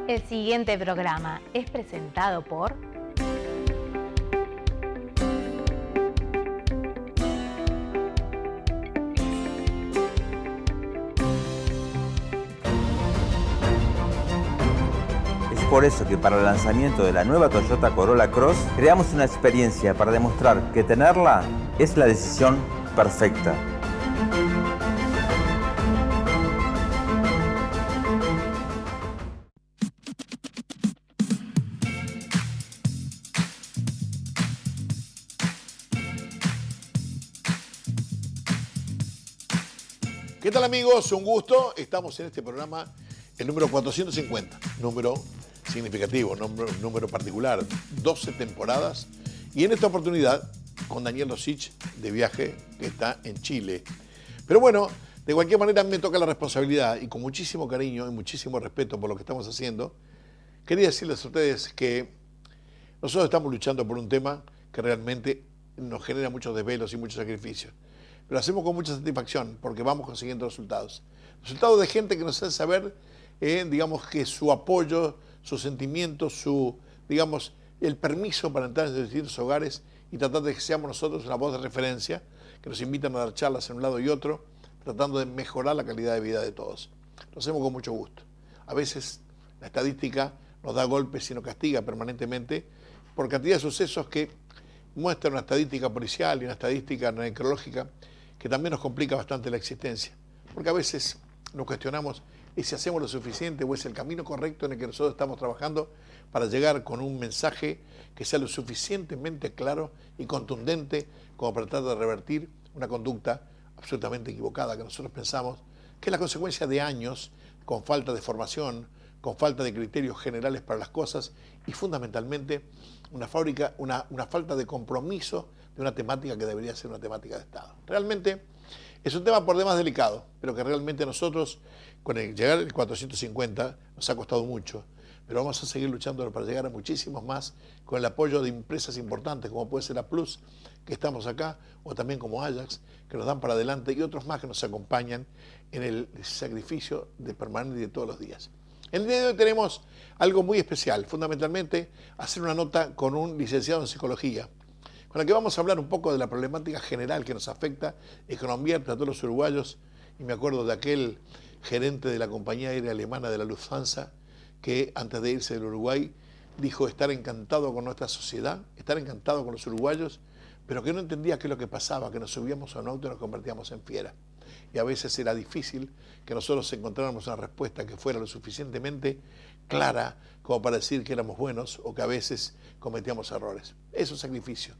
El siguiente programa es presentado por... Es por eso que para el lanzamiento de la nueva Toyota Corolla Cross creamos una experiencia para demostrar que tenerla es la decisión perfecta. ¿Qué tal, amigos? Un gusto. Estamos en este programa, el número 450, número significativo, número particular, 12 temporadas. Y en esta oportunidad, con Daniel Rosich, de viaje, que está en Chile. Pero bueno, de cualquier manera me toca la responsabilidad, y con muchísimo cariño y muchísimo respeto por lo que estamos haciendo, quería decirles a ustedes que nosotros estamos luchando por un tema que realmente nos genera muchos desvelos y muchos sacrificios. Pero lo hacemos con mucha satisfacción porque vamos consiguiendo resultados. Resultados de gente que nos hace saber, digamos, que su apoyo, su sentimiento, digamos, el permiso para entrar en distintos hogares y tratar de que seamos nosotros una voz de referencia, que nos invitan a dar charlas en un lado y otro, tratando de mejorar la calidad de vida de todos. Lo hacemos con mucho gusto. A veces la estadística nos da golpes y nos castiga permanentemente por cantidad de sucesos que muestran una estadística policial y una estadística necrológica que también nos complica bastante la existencia, porque a veces nos cuestionamos si hacemos lo suficiente o es el camino correcto en el que nosotros estamos trabajando para llegar con un mensaje que sea lo suficientemente claro y contundente como para tratar de revertir una conducta absolutamente equivocada que nosotros pensamos que es la consecuencia de años con falta de formación, con falta de criterios generales para las cosas y fundamentalmente una falta de compromiso de una temática que debería ser una temática de Estado. Realmente es un tema por demás delicado, pero que realmente nosotros, con el llegar al 450, nos ha costado mucho, pero vamos a seguir luchando para llegar a muchísimos más con el apoyo de empresas importantes como puede ser la Plus, que estamos acá, o también como Ajax, que nos dan para adelante, y otros más que nos acompañan en el sacrificio de permanente de todos los días. El día de hoy tenemos algo muy especial, fundamentalmente hacer una nota con un licenciado en psicología, con el que vamos a hablar un poco de la problemática general que nos afecta y que nos convierte a todos los uruguayos. Y me acuerdo de aquel gerente de la compañía aérea alemana de la Lufthansa que antes de irse del Uruguay dijo estar encantado con nuestra sociedad, estar encantado con los uruguayos, pero que no entendía qué es lo que pasaba, que nos subíamos a un auto y nos convertíamos en fiera. Y a veces era difícil que nosotros encontráramos una respuesta que fuera lo suficientemente clara como para decir que éramos buenos o que a veces cometíamos errores. Es un sacrificio.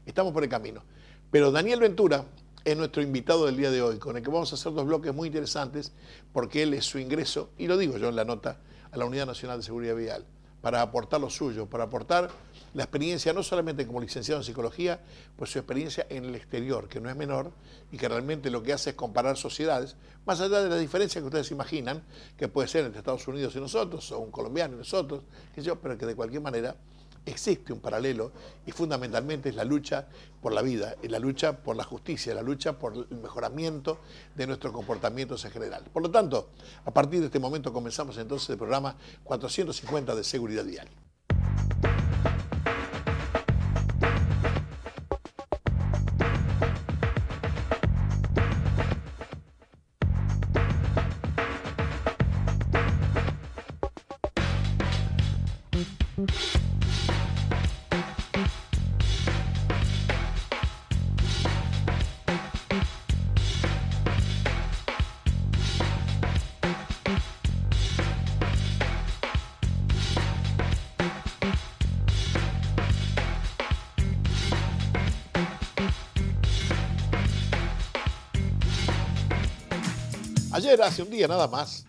Estamos por el camino. Pero Daniel Ventura es nuestro invitado del día de hoy, con el que vamos a hacer dos bloques muy interesantes, porque él es su ingreso, y lo digo yo en la nota, a la Unidad Nacional de Seguridad Vial, para aportar lo suyo, para aportar la experiencia no solamente como licenciado en psicología, pues su experiencia en el exterior, que no es menor y que realmente lo que hace es comparar sociedades, más allá de las diferencias que ustedes imaginan, que puede ser entre Estados Unidos y nosotros, o un colombiano y nosotros, pero que de cualquier manera existe un paralelo y fundamentalmente es la lucha por la vida, es la lucha por la justicia, la lucha por el mejoramiento de nuestros comportamientos en general. Por lo tanto, a partir de este momento comenzamos entonces el programa 450 de Seguridad Vial. Ayer, hace un día nada más,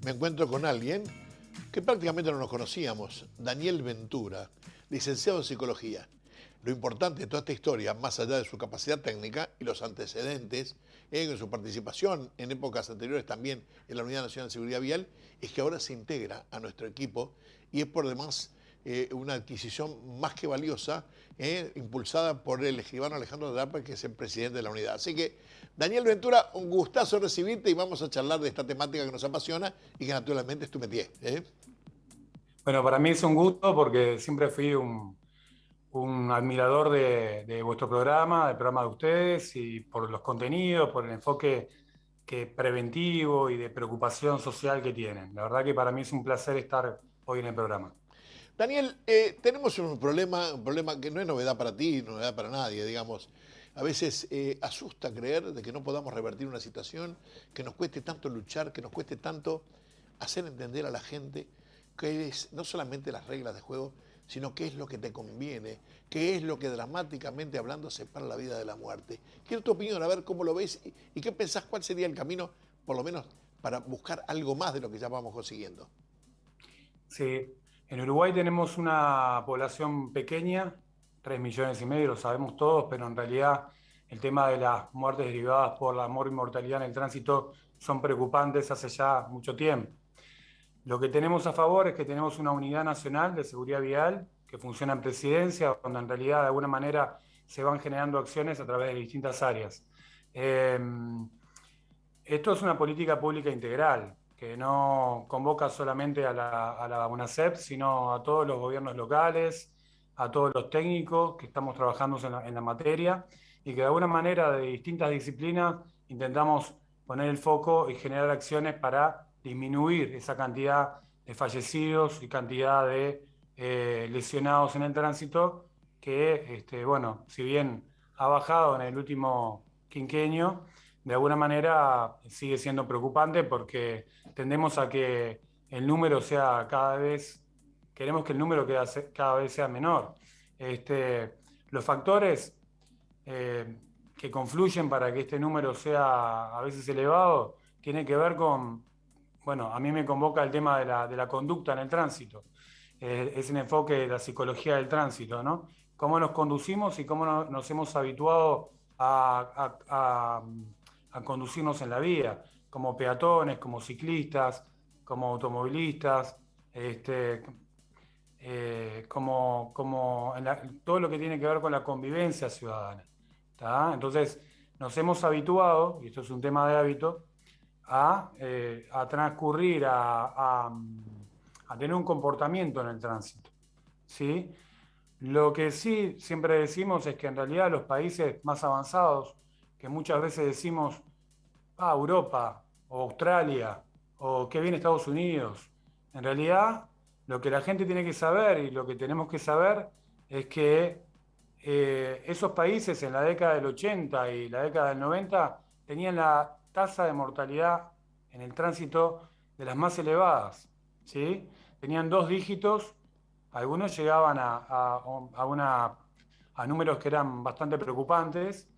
me encuentro con alguien que prácticamente no nos conocíamos, Daniel Ventura, licenciado en psicología. Lo importante de toda esta historia, más allá de su capacidad técnica y los antecedentes, en su participación en épocas anteriores también en la Unidad Nacional de Seguridad Vial, es que ahora se integra a nuestro equipo y es por demás una adquisición más que valiosa, impulsada por el escribano Alejandro Darpa, que es el presidente de la unidad. Así que, Daniel Ventura, un gustazo recibirte y vamos a charlar de esta temática que nos apasiona y que naturalmente es tu métier. Bueno, para mí es un gusto porque siempre fui un admirador de vuestro programa, del programa de ustedes, y por los contenidos, por el enfoque preventivo y de preocupación social que tienen. La verdad que para mí es un placer estar hoy en el programa. Daniel, tenemos un problema que no es novedad para ti, novedad para nadie, digamos. A veces asusta creer de que no podamos revertir una situación, que nos cueste tanto luchar, que nos cueste tanto hacer entender a la gente que es no solamente las reglas de juego, sino qué es lo que te conviene, qué es lo que dramáticamente hablando separa la vida de la muerte. Quiero tu opinión, a ver cómo lo ves y qué pensás, cuál sería el camino, por lo menos, para buscar algo más de lo que ya vamos consiguiendo. Sí, en Uruguay tenemos una población pequeña, 3,5 millones, lo sabemos todos, pero en realidad el tema de las muertes derivadas por la mortalidad en el tránsito son preocupantes hace ya mucho tiempo. Lo que tenemos a favor es que tenemos una unidad nacional de seguridad vial que funciona en presidencia, donde en realidad de alguna manera se van generando acciones a través de distintas áreas. Esto es una política pública integral, que no convoca solamente a la UNACEP, sino a todos los gobiernos locales, a todos los técnicos que estamos trabajando en la materia, y que de alguna manera de distintas disciplinas intentamos poner el foco y generar acciones para disminuir esa cantidad de fallecidos y cantidad de lesionados en el tránsito, que, bueno, si bien ha bajado en el último quinquenio, de alguna manera sigue siendo preocupante porque tendemos a que el número sea queremos que el número cada vez sea menor. Los factores que confluyen para que este número sea a veces elevado tienen que ver con, bueno, a mí me convoca el tema de la conducta en el tránsito. Es el enfoque de la psicología del tránsito, ¿no? Cómo nos conducimos y cómo nos hemos habituado a conducirnos en la vía, como peatones, como ciclistas, como automovilistas, como todo lo que tiene que ver con la convivencia ciudadana. ¿Tá? Entonces, nos hemos habituado, y esto es un tema de hábito, a transcurrir, a tener un comportamiento en el tránsito, ¿sí? Lo que sí siempre decimos es que en realidad los países más avanzados, que muchas veces decimos, Europa o Australia o qué bien Estados Unidos, en realidad lo que la gente tiene que saber y lo que tenemos que saber es que esos países en la década del 80 y la década del 90 tenían la tasa de mortalidad en el tránsito de las más elevadas, ¿sí? Tenían 2 dígitos, algunos llegaban a números que eran bastante preocupantes,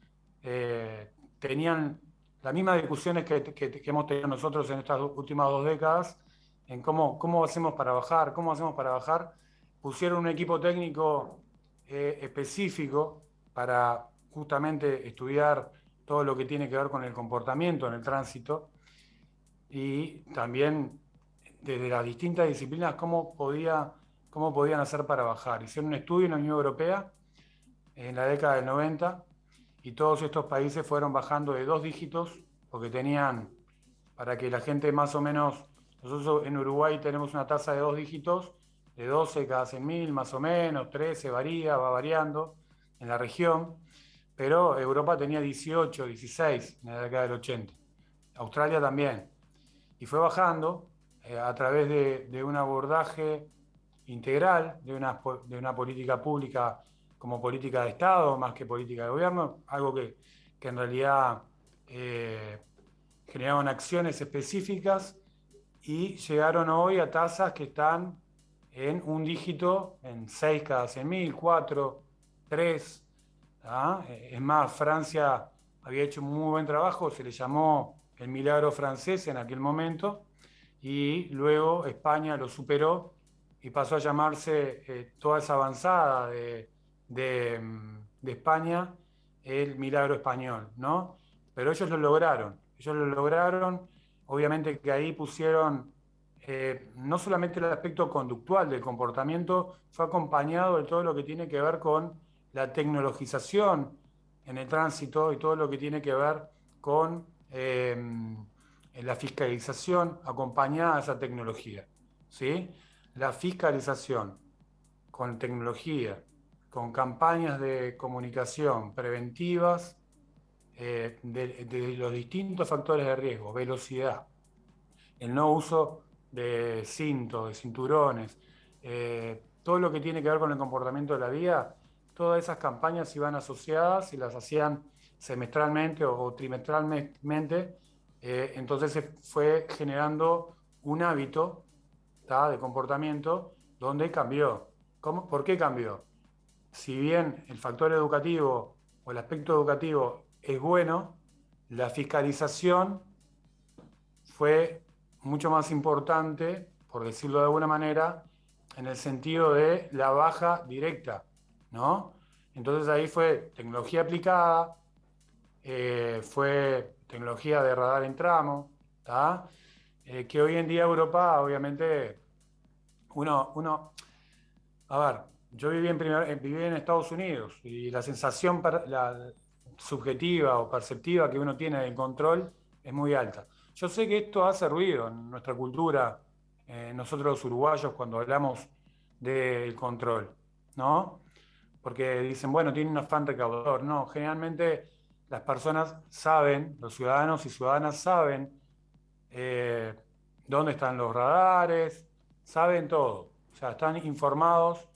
tenían las mismas discusiones que hemos tenido nosotros en estas últimas 2 décadas, en cómo hacemos para bajar, pusieron un equipo técnico específico para justamente estudiar todo lo que tiene que ver con el comportamiento en el tránsito y también desde las distintas disciplinas cómo podían hacer para bajar. Hicieron un estudio en la Unión Europea en la década del 90 y todos estos países fueron bajando de 2 dígitos porque tenían, para que la gente más o menos, nosotros en Uruguay tenemos una tasa de 2 dígitos, de 12 cada 100.000 más o menos, 13 varía, va variando en la región, pero Europa tenía 18, 16 en la década del 80, Australia también, y fue bajando a través de un abordaje integral, de una política pública como política de Estado, más que política de gobierno, algo que en realidad generaron acciones específicas y llegaron hoy a tasas que están en un dígito, en 6 cada 100.000, 4, 3. ¿Ah? Es más, Francia había hecho un muy buen trabajo, se le llamó el milagro francés en aquel momento, y luego España lo superó y pasó a llamarse toda esa avanzada de España el milagro español, ¿no? Pero ellos lo lograron, obviamente que ahí pusieron no solamente el aspecto conductual del comportamiento, fue acompañado de todo lo que tiene que ver con la tecnologización en el tránsito y todo lo que tiene que ver con la fiscalización acompañada de esa tecnología, ¿sí? la fiscalización con tecnología, con campañas de comunicación preventivas de los distintos factores de riesgo, velocidad, el no uso de cintos, de cinturones, todo lo que tiene que ver con el comportamiento de la vía, todas esas campañas iban asociadas y las hacían semestralmente o trimestralmente, entonces se fue generando un hábito, ¿tá?, de comportamiento donde cambió. ¿Por qué cambió? Si bien el factor educativo o el aspecto educativo es bueno, la fiscalización fue mucho más importante, por decirlo de alguna manera, en el sentido de la baja directa, ¿no? Entonces ahí fue tecnología aplicada, fue tecnología de radar en tramo, ¿tá? Que hoy en día Europa, obviamente, a ver, yo viví en Estados Unidos y la sensación subjetiva o perceptiva que uno tiene del control es muy alta. Yo sé que esto hace ruido en nuestra cultura, nosotros los uruguayos, cuando hablamos del control, ¿no? Porque dicen, bueno, tiene un afán recaudador. No, generalmente las personas saben, los ciudadanos y ciudadanas saben eh, dónde están los radares, saben todo. O sea, están informados.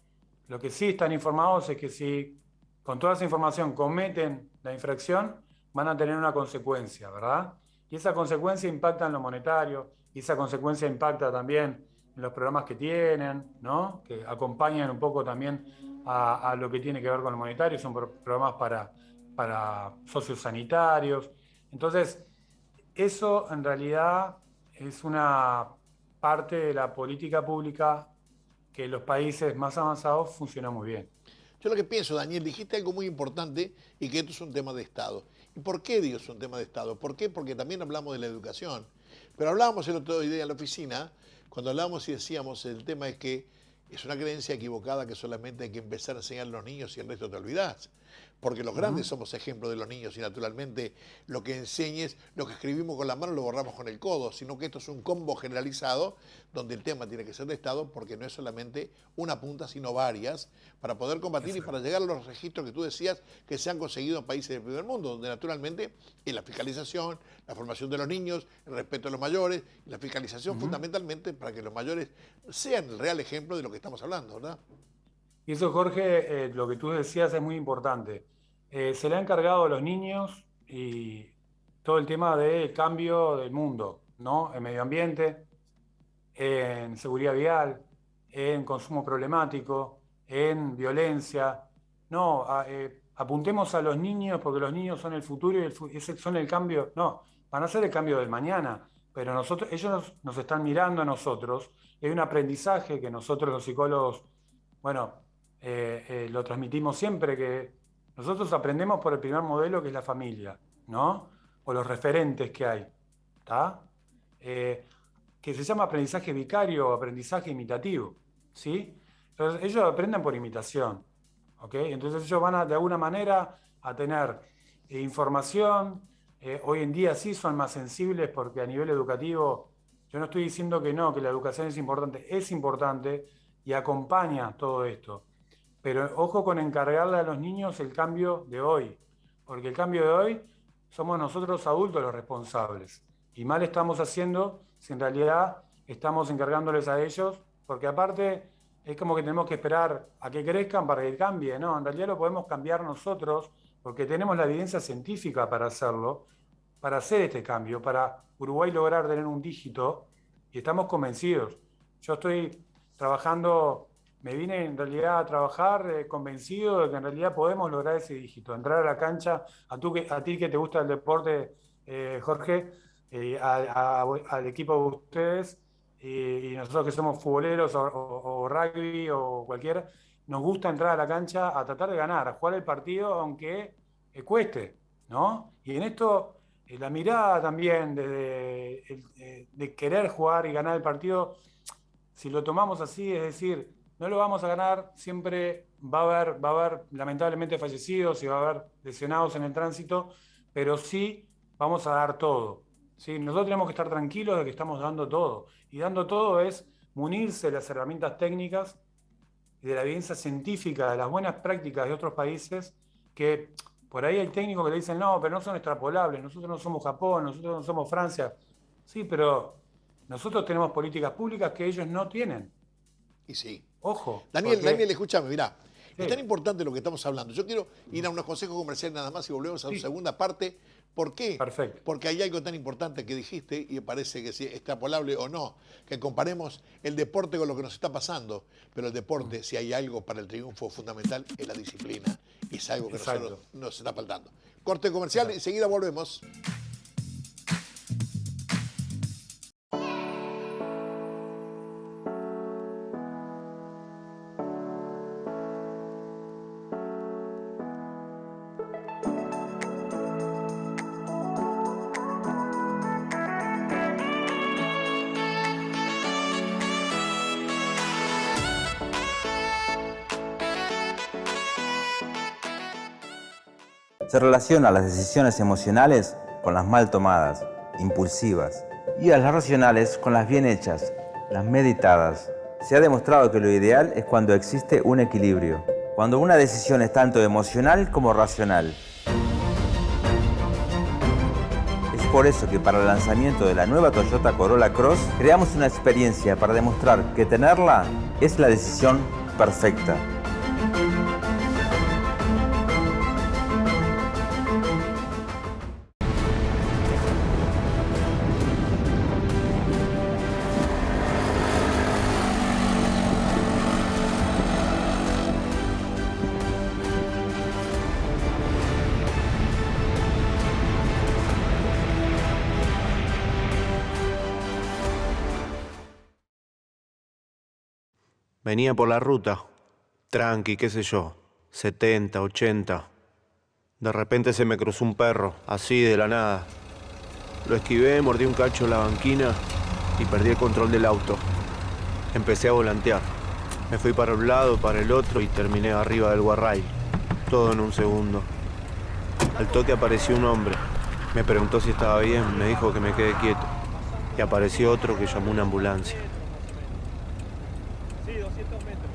Lo que sí están informados es que si con toda esa información cometen la infracción, van a tener una consecuencia, ¿verdad? Y esa consecuencia impacta en lo monetario, y esa consecuencia impacta también en los programas que tienen, ¿no? Que acompañan un poco también a lo que tiene que ver con lo monetario, son programas para sociosanitarios. Entonces, eso en realidad es una parte de la política pública que en los países más avanzados funciona muy bien. Yo lo que pienso, Daniel, dijiste algo muy importante y que esto es un tema de Estado. ¿Y por qué digo es un tema de Estado? ¿Por qué? Porque también hablamos de la educación. Pero hablábamos el otro día en la oficina, cuando hablábamos y decíamos, el tema es que es una creencia equivocada que solamente hay que empezar a enseñar a los niños y el resto te olvidás. Porque los grandes somos ejemplos de los niños y naturalmente lo que enseñes, lo que escribimos con la mano lo borramos con el codo, sino que esto es un combo generalizado donde el tema tiene que ser de Estado porque no es solamente una punta sino varias para poder combatir y para llegar a los registros que tú decías que se han conseguido en países del primer mundo, donde naturalmente es la fiscalización, la formación de los niños, el respeto a los mayores y la fiscalización fundamentalmente para que los mayores sean el real ejemplo de lo que estamos hablando, ¿verdad? Y eso, Jorge, lo que tú decías es muy importante. Se le ha encargado a los niños y todo el tema del cambio del mundo, ¿no? En medio ambiente, en seguridad vial, en consumo problemático, en violencia. No, apuntemos a los niños porque los niños son el futuro y son el cambio. No, van a ser el cambio del mañana, pero ellos nos están mirando a nosotros. Hay un aprendizaje que nosotros los psicólogos, bueno, lo transmitimos siempre, que nosotros aprendemos por el primer modelo que es la familia, ¿no? O los referentes que hay, ¿está? Que se llama aprendizaje vicario o aprendizaje imitativo, ¿sí? Entonces ellos aprenden por imitación, ¿ok? Entonces ellos van de alguna manera a tener información, hoy en día sí son más sensibles porque a nivel educativo, yo no estoy diciendo que no, que la educación es importante y acompaña todo esto. Pero ojo con encargarle a los niños el cambio de hoy, porque el cambio de hoy somos nosotros adultos los responsables. Y mal estamos haciendo si en realidad estamos encargándoles a ellos, porque aparte es como que tenemos que esperar a que crezcan para que cambie, ¿no? En realidad lo podemos cambiar nosotros, porque tenemos la evidencia científica para hacerlo, para hacer este cambio, para Uruguay lograr tener un dígito, y estamos convencidos. Yo estoy trabajando, me vine en realidad a trabajar convencido de que en realidad podemos lograr ese dígito, entrar a la cancha, a ti que te gusta el deporte, Jorge, al equipo de ustedes, y nosotros que somos futboleros o rugby o cualquiera, nos gusta entrar a la cancha a tratar de ganar, a jugar el partido aunque cueste, ¿no? Y en esto, la mirada también de querer jugar y ganar el partido, si lo tomamos así, es decir, no lo vamos a ganar, siempre va a haber lamentablemente fallecidos y va a haber lesionados en el tránsito, pero sí vamos a dar todo. ¿Sí? Nosotros tenemos que estar tranquilos de que estamos dando todo. Y dando todo es munirse de las herramientas técnicas y de la evidencia científica, de las buenas prácticas de otros países, que por ahí hay técnicos que le dicen, no, pero no son extrapolables, nosotros no somos Japón, nosotros no somos Francia. Sí, pero nosotros tenemos políticas públicas que ellos no tienen. Y sí. Ojo. Daniel, escúchame, mirá. Sí. Es tan importante lo que estamos hablando. Yo quiero ir a unos consejos comerciales nada más y volvemos a su segunda parte. ¿Por qué? Perfecto. Porque hay algo tan importante que dijiste y parece que si es extrapolable o no, que comparemos el deporte con lo que nos está pasando. Pero el deporte, si hay algo para el triunfo fundamental, es la disciplina. Y es algo que nosotros nos está faltando. Corte comercial, enseguida volvemos. Se relaciona las decisiones emocionales con las mal tomadas, impulsivas, y a las racionales con las bien hechas, las meditadas. Se ha demostrado que lo ideal es cuando existe un equilibrio, cuando una decisión es tanto emocional como racional. Es por eso que para el lanzamiento de la nueva Toyota Corolla Cross creamos una experiencia para demostrar que tenerla es la decisión perfecta. Venía por la ruta, tranqui, qué sé yo, 70, 80. De repente se me cruzó un perro, así de la nada. Lo esquivé, mordí un cacho en la banquina y perdí el control del auto. Empecé a volantear. Me fui para un lado, para el otro y terminé arriba del guarrail. Todo en un segundo. Al toque apareció un hombre. Me preguntó si estaba bien, me dijo que me quede quieto. Y apareció otro que llamó una ambulancia. Sí, 200 metros.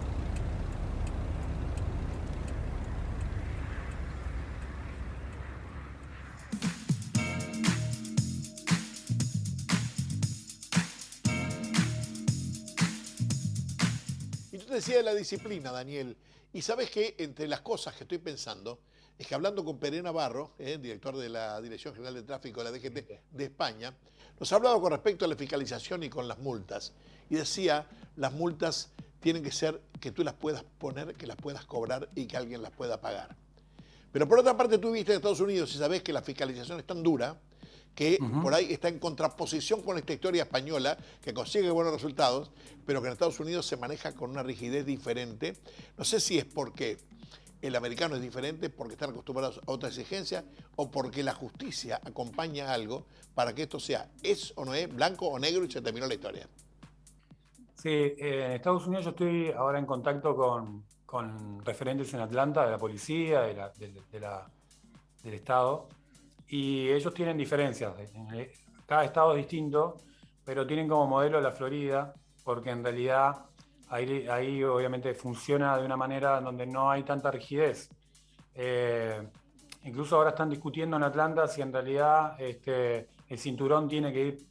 Y tú te decías de la disciplina, Daniel. Y sabes que entre las cosas que estoy pensando es que hablando con Pere Navarro, director de la Dirección General de Tráfico de la DGT de España, nos ha hablado con respecto a la fiscalización y con las multas. Y decía, las multas tienen que ser que tú las puedas poner, que las puedas cobrar y que alguien las pueda pagar. Pero por otra parte, tú viviste en Estados Unidos y sabes que la fiscalización es tan dura que por ahí está en contraposición con esta historia española que consigue buenos resultados, pero que en Estados Unidos se maneja con una rigidez diferente. No sé si es porque el americano es diferente, porque están acostumbrados a otra exigencia, o porque la justicia acompaña algo para que esto sea es o no es, blanco o negro y se terminó la historia. Sí, en Estados Unidos yo estoy ahora en contacto con referentes en Atlanta de la policía, del estado, y ellos tienen diferencias. Cada estado es distinto, pero tienen como modelo la Florida, porque en realidad ahí obviamente funciona de una manera donde no hay tanta rigidez. Incluso ahora están discutiendo en Atlanta si en realidad el cinturón tiene que ir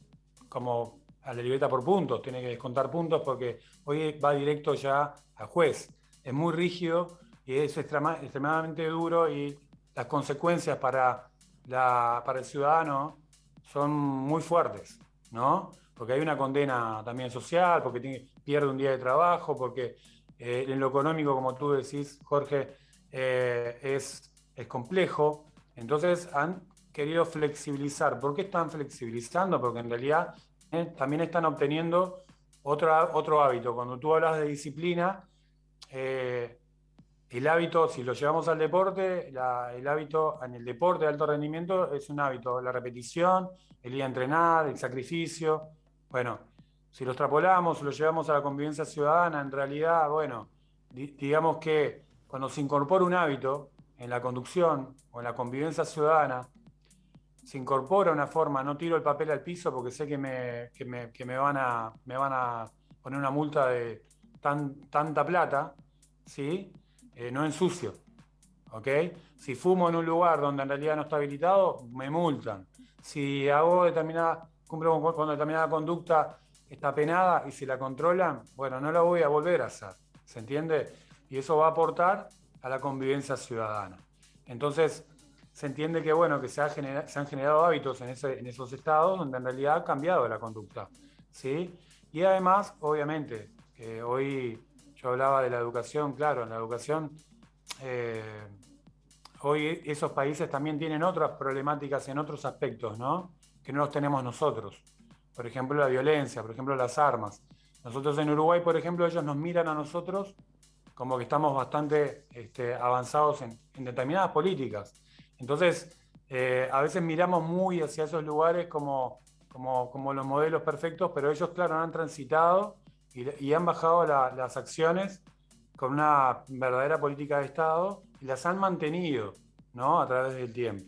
como a la libreta por puntos, tiene que descontar puntos porque hoy va directo ya al juez. Es muy rígido y es extremadamente duro y las consecuencias para el ciudadano son muy fuertes, ¿no? Porque hay una condena también social, porque pierde un día de trabajo, porque en lo económico, como tú decís, Jorge, es complejo. Entonces han querido flexibilizar. ¿Por qué están flexibilizando? Porque en realidad también están obteniendo otro hábito. Cuando tú hablas de disciplina, el hábito, si lo llevamos al deporte, el hábito en el deporte de alto rendimiento es un hábito, la repetición, el ir a entrenar, el sacrificio. Bueno, si lo extrapolamos, lo llevamos a la convivencia ciudadana, en realidad, bueno, digamos que cuando se incorpora un hábito en la conducción o en la convivencia ciudadana, se incorpora una forma, no tiro el papel al piso porque sé que me van a poner una multa de tanta plata, ¿sí? No ensucio, ¿ok? Si fumo en un lugar donde en realidad no está habilitado, me multan. Si hago cumplo con determinada conducta, está penada y si la controlan, bueno, no la voy a volver a hacer, ¿se entiende? Y eso va a aportar a la convivencia ciudadana. Entonces, se entiende que, bueno, que se han generado hábitos en esos estados donde en realidad ha cambiado la conducta, ¿sí? Y además, obviamente, que hoy yo hablaba de la educación, claro, en la educación, hoy esos países también tienen otras problemáticas en otros aspectos, ¿no? Que no los tenemos nosotros. Por ejemplo, la violencia, por ejemplo, las armas. Nosotros en Uruguay, por ejemplo, ellos nos miran a nosotros como que estamos bastante avanzados en determinadas políticas. Entonces, a veces miramos muy hacia esos lugares como los modelos perfectos, pero ellos, claro, han transitado y han bajado las acciones con una verdadera política de Estado y las han mantenido, ¿no? A través del tiempo.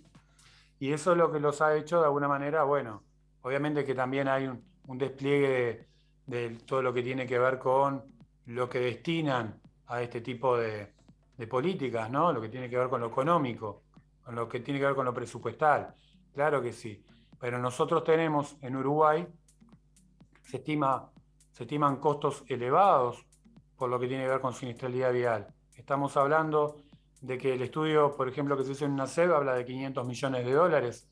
Y eso es lo que los ha hecho de alguna manera, bueno, obviamente que también hay un despliegue de todo lo que tiene que ver con lo que destinan a este tipo de políticas, ¿no? Lo que tiene que ver con lo económico, con lo que tiene que ver con lo presupuestal. Claro que sí. Pero nosotros tenemos en Uruguay, se estiman costos elevados por lo que tiene que ver con siniestralidad vial. Estamos hablando de que el estudio, por ejemplo, que se hizo en UNACEB habla de 500 millones de dólares,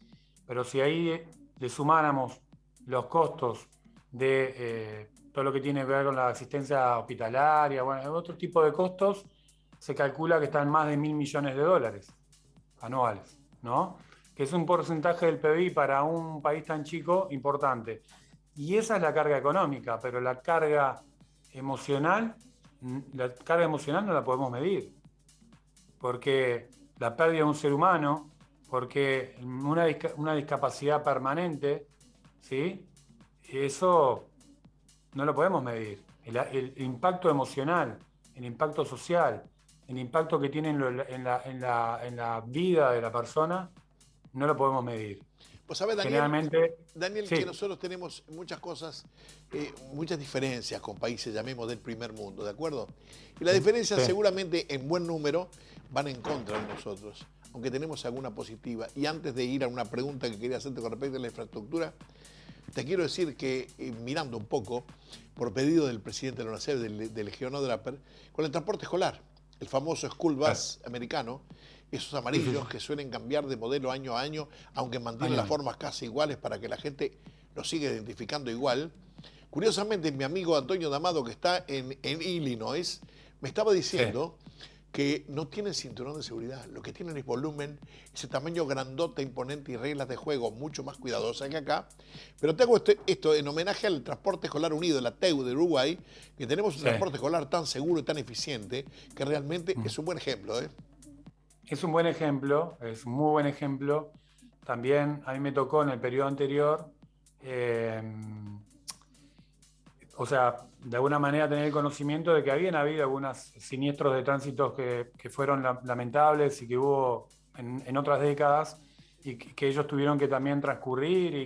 pero si ahí le sumáramos los costos de todo lo que tiene que ver con la asistencia hospitalaria, bueno, otro tipo de costos, se calcula que están más de 1.000 millones de dólares anuales, ¿no? Que es un porcentaje del PBI para un país tan chico importante. Y esa es la carga económica, pero la carga emocional no la podemos medir, porque la pérdida de un ser humano, porque una discapacidad permanente, ¿sí? Eso no lo podemos medir. El impacto emocional, el impacto social, el impacto que tiene en la vida de la persona, no lo podemos medir. Pues sabes, Daniel, Generalmente, sí. que nosotros tenemos muchas cosas, muchas diferencias con países, llamemos, del primer mundo, ¿de acuerdo? Y las diferencias seguramente en buen número van en contra de nosotros, aunque tenemos alguna positiva. Y antes de ir a una pregunta que quería hacerte con respecto a la infraestructura, te quiero decir que, mirando un poco, por pedido del presidente de la UNACEB, del Legión Draper, con el transporte escolar, el famoso school bus americano, esos amarillos que suelen cambiar de modelo año a año, aunque mantienen las formas casi iguales para que la gente los siga identificando igual. Curiosamente, mi amigo Antonio D'Amado, que está en Illinois, me estaba diciendo que no tienen cinturón de seguridad. Lo que tienen es volumen, ese tamaño grandote, imponente y reglas de juego mucho más cuidadosas que acá. Pero te hago esto en homenaje al Transporte Escolar Unido, la TEU de Uruguay, que tenemos un transporte escolar tan seguro y tan eficiente que realmente es un buen ejemplo, ¿eh? Es un buen ejemplo, es un muy buen ejemplo. También a mí me tocó en el periodo anterior, o sea, de alguna manera tener el conocimiento de que habían habido algunos siniestros de tránsito que fueron lamentables y que hubo en otras décadas y que ellos tuvieron que también transcurrir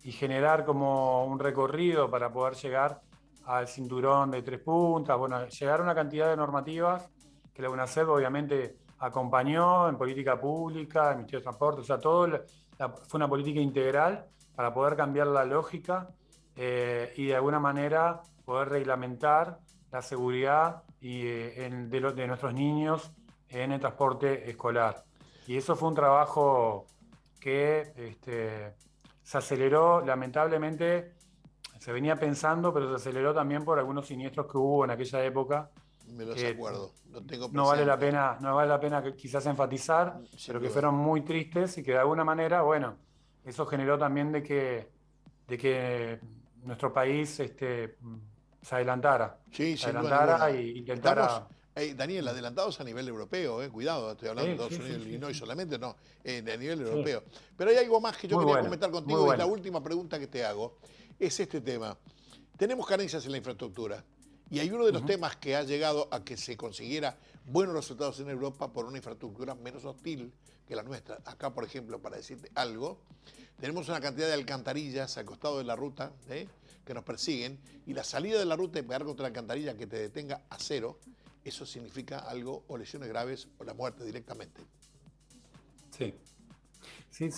y generar como un recorrido para poder llegar al cinturón de 3 puntas, bueno, llegar a una cantidad de normativas que la UNACEB obviamente acompañó en política pública, el Ministerio de Transporte, o sea, fue una política integral para poder cambiar la lógica y de alguna manera poder reglamentar la seguridad de nuestros niños en el transporte escolar. Y eso fue un trabajo que se aceleró, lamentablemente, se venía pensando, pero se aceleró también por algunos siniestros que hubo en aquella época. Me los acuerdo, lo tengo presente. No vale la pena quizás enfatizar, pero que fueron muy tristes y que de alguna manera, bueno, eso generó también de que nuestro país se adelantara. Sí, se adelantara e intentara... Daniel, adelantados a nivel europeo, cuidado, estoy hablando de Estados Unidos y Illinois solamente, no, a nivel europeo. Pero hay algo más que yo quería comentar contigo y la última pregunta que te hago es este tema. Tenemos carencias en la infraestructura. Y hay uno de los temas que ha llegado a que se consiguiera buenos resultados en Europa por una infraestructura menos hostil que la nuestra. Acá, por ejemplo, para decirte algo, tenemos una cantidad de alcantarillas al costado de la ruta que nos persiguen, y la salida de la ruta y pegar contra la alcantarilla que te detenga a cero, eso significa algo, o lesiones graves o la muerte directamente. Sí. Sí,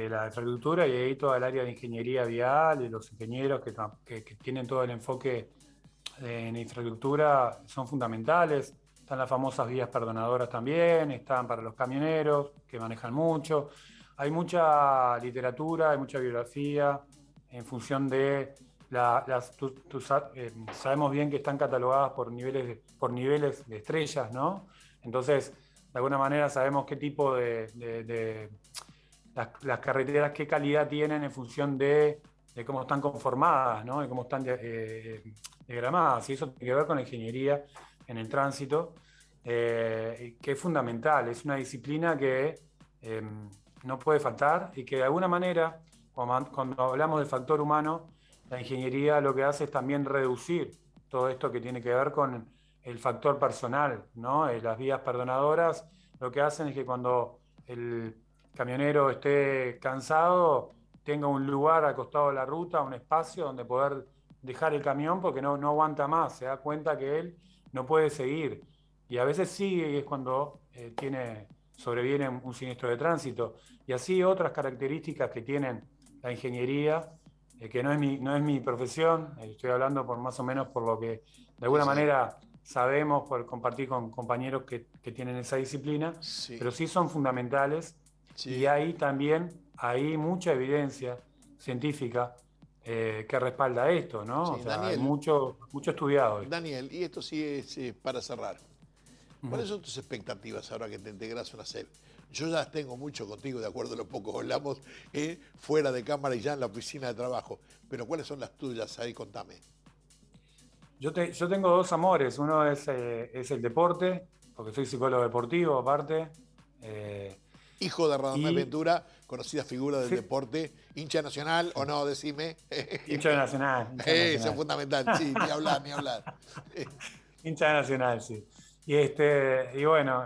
la infraestructura y ahí toda el área de ingeniería vial y los ingenieros que tienen todo el enfoque en infraestructura son fundamentales. Están las famosas vías perdonadoras también, están para los camioneros que manejan mucho. Hay mucha literatura, hay mucha bibliografía en función de sabemos bien que están catalogadas por niveles de estrellas, ¿no? Entonces, de alguna manera sabemos qué tipo de las carreteras, qué calidad tienen en función de cómo están conformadas, ¿no? De cómo están diagramadas. Y eso tiene que ver con la ingeniería en el tránsito, que es fundamental. Es una disciplina que no puede faltar y que de alguna manera, cuando hablamos del factor humano, la ingeniería lo que hace es también reducir todo esto que tiene que ver con el factor personal, ¿no? Las vías perdonadoras lo que hacen es que cuando el camionero esté cansado, tenga un lugar al costado de la ruta, un espacio donde poder dejar el camión porque no aguanta más, se da cuenta que él no puede seguir. Y a veces sigue y es cuando sobreviene un siniestro de tránsito. Y así otras características que tienen la ingeniería, que no es mi profesión, estoy hablando más o menos por lo que de alguna manera sabemos por compartir con compañeros que tienen esa disciplina, pero sí son fundamentales. Y hay mucha evidencia científica que respalda esto, ¿no? Sí, o sea, Daniel, hay mucho estudiado. Daniel, y esto sí es para cerrar. ¿Cuáles son tus expectativas ahora que te integras a una SEP? Yo ya las tengo mucho contigo, de acuerdo a lo poco que hablamos, fuera de cámara y ya en la oficina de trabajo. Pero ¿cuáles son las tuyas? Ahí contame. Yo tengo dos amores. Uno es el deporte, porque soy psicólogo deportivo aparte. Hijo de Radamés Ventura, conocida figura del deporte, hincha nacional o no, decime. Hincha nacional. Eso es fundamental, sí, ni hablar. Hincha nacional, sí. Y bueno,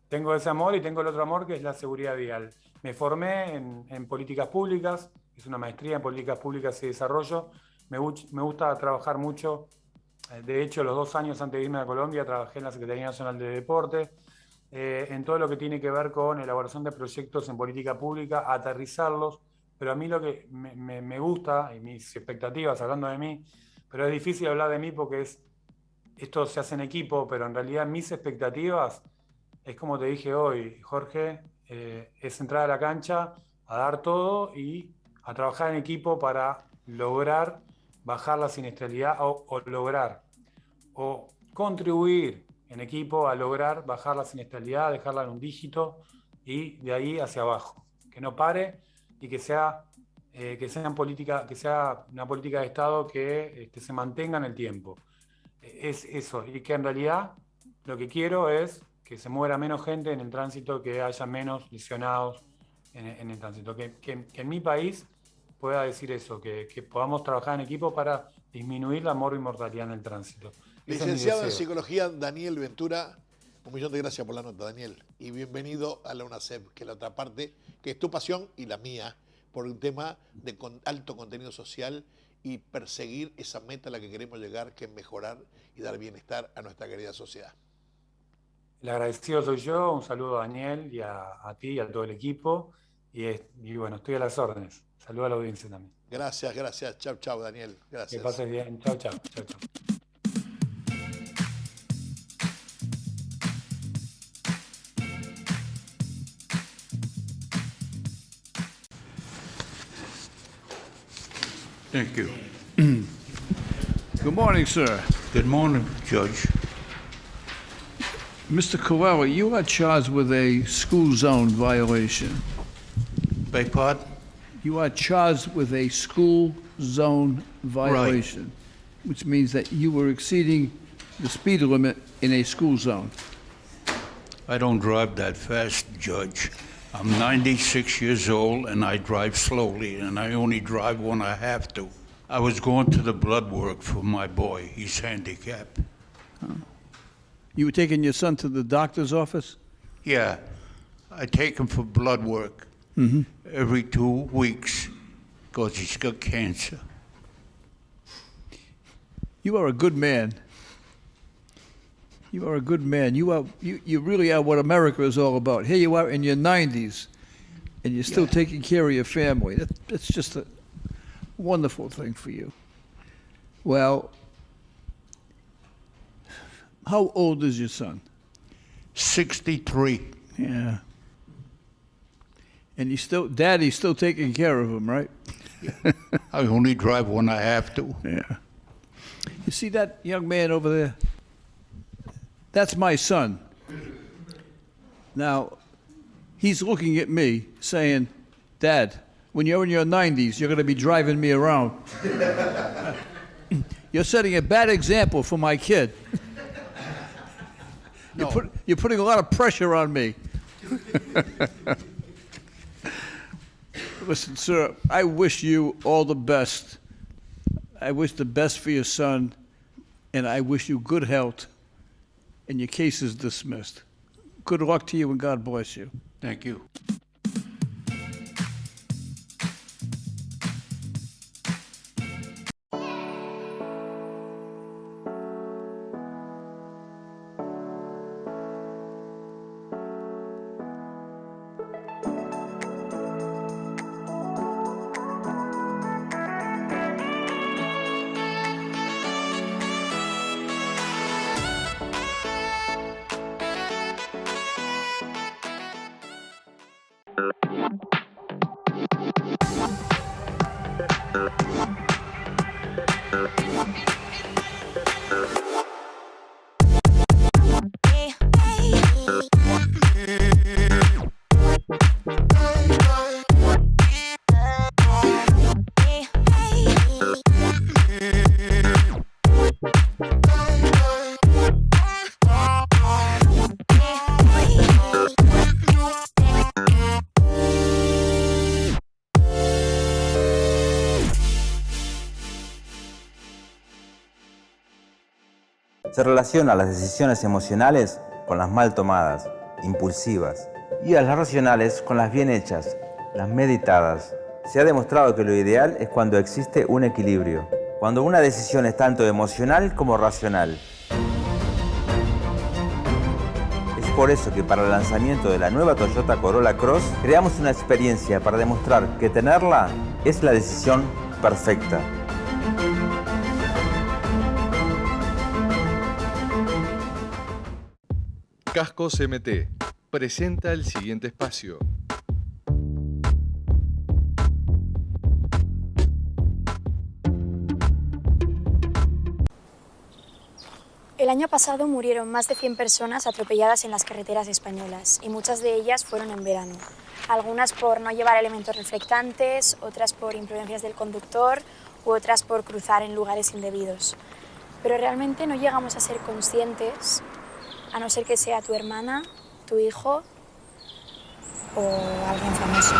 tengo ese amor y tengo el otro amor que es la seguridad vial. Me formé en políticas públicas, es una maestría en políticas públicas y desarrollo. Me gusta trabajar mucho. De hecho, los 2 años antes de irme a Colombia trabajé en la Secretaría Nacional de Deporte, en todo lo que tiene que ver con elaboración de proyectos en política pública, aterrizarlos, pero a mí lo que me gusta, y mis expectativas, hablando de mí, pero es difícil hablar de mí porque esto se hace en equipo, pero en realidad mis expectativas, es como te dije hoy, Jorge, es entrar a la cancha, a dar todo y a trabajar en equipo para lograr bajar la siniestralidad o contribuir en equipo a lograr bajar la siniestralidad, dejarla en un dígito y de ahí hacia abajo. Que no pare y que sea una política de Estado que se mantenga en el tiempo. Es eso, y que en realidad lo que quiero es que se muera menos gente en el tránsito, que haya menos lesionados en el tránsito. Que en mi país pueda decir eso, que podamos trabajar en equipo para disminuir la mortalidad en el tránsito. Licenciado en Psicología, Daniel Ventura, 1.000.000 de gracias por la nota, Daniel. Y bienvenido a la UNACEP, que es la otra parte, que es tu pasión y la mía, por un tema de alto contenido social y perseguir esa meta a la que queremos llegar, que es mejorar y dar bienestar a nuestra querida sociedad. El agradecido soy yo, un saludo a Daniel y a ti y a todo el equipo. Y bueno, estoy a las órdenes. Saludo a la audiencia también. Gracias. Chau, Daniel. Gracias. Que pases bien. Chau. Thank you. Good morning, sir. Good morning, Judge. Mr. Coelho, you are charged with a school zone violation. Beg pardon? You are charged with a school zone violation, which means that you were exceeding the speed limit in a school zone. I don't drive that fast, Judge. I'm 96 years old and I drive slowly, and I only drive when I have to. I was going to the blood work for my boy. He's handicapped. You were taking your son to the doctor's office? Yeah, I take him for blood work every 2 weeks because he's got cancer. You are a good man. You are a good man. You really are what America is all about. Here you are in your 90s, and you're still taking care of your family. That's just a wonderful thing for you. Well, how old is your son? 63. Yeah. And Daddy's still taking care of him, right? I only drive when I have to. Yeah. You see that young man over there? That's my son. Now, he's looking at me saying, Dad, when you're in your 90s, you're going to be driving me around. You're setting a bad example for my kid. You're putting a lot of pressure on me. Listen, sir, I wish you all the best. I wish the best for your son, and I wish you good health, and your case is dismissed. Good luck to you, and God bless you. Thank you. Se relaciona las decisiones emocionales con las mal tomadas, impulsivas, y a las racionales con las bien hechas, las meditadas. Se ha demostrado que lo ideal es cuando existe un equilibrio, cuando una decisión es tanto emocional como racional. Es por eso que para el lanzamiento de la nueva Toyota Corolla Cross creamos una experiencia para demostrar que tenerla es la decisión perfecta. Cascos MT presenta el siguiente espacio. El año pasado murieron más de 100 personas atropelladas en las carreteras españolas y muchas de ellas fueron en verano. Algunas por no llevar elementos reflectantes, otras por imprudencias del conductor u otras por cruzar en lugares indebidos. Pero realmente no llegamos a ser conscientes, a no ser que sea tu hermana, tu hijo o alguien famoso.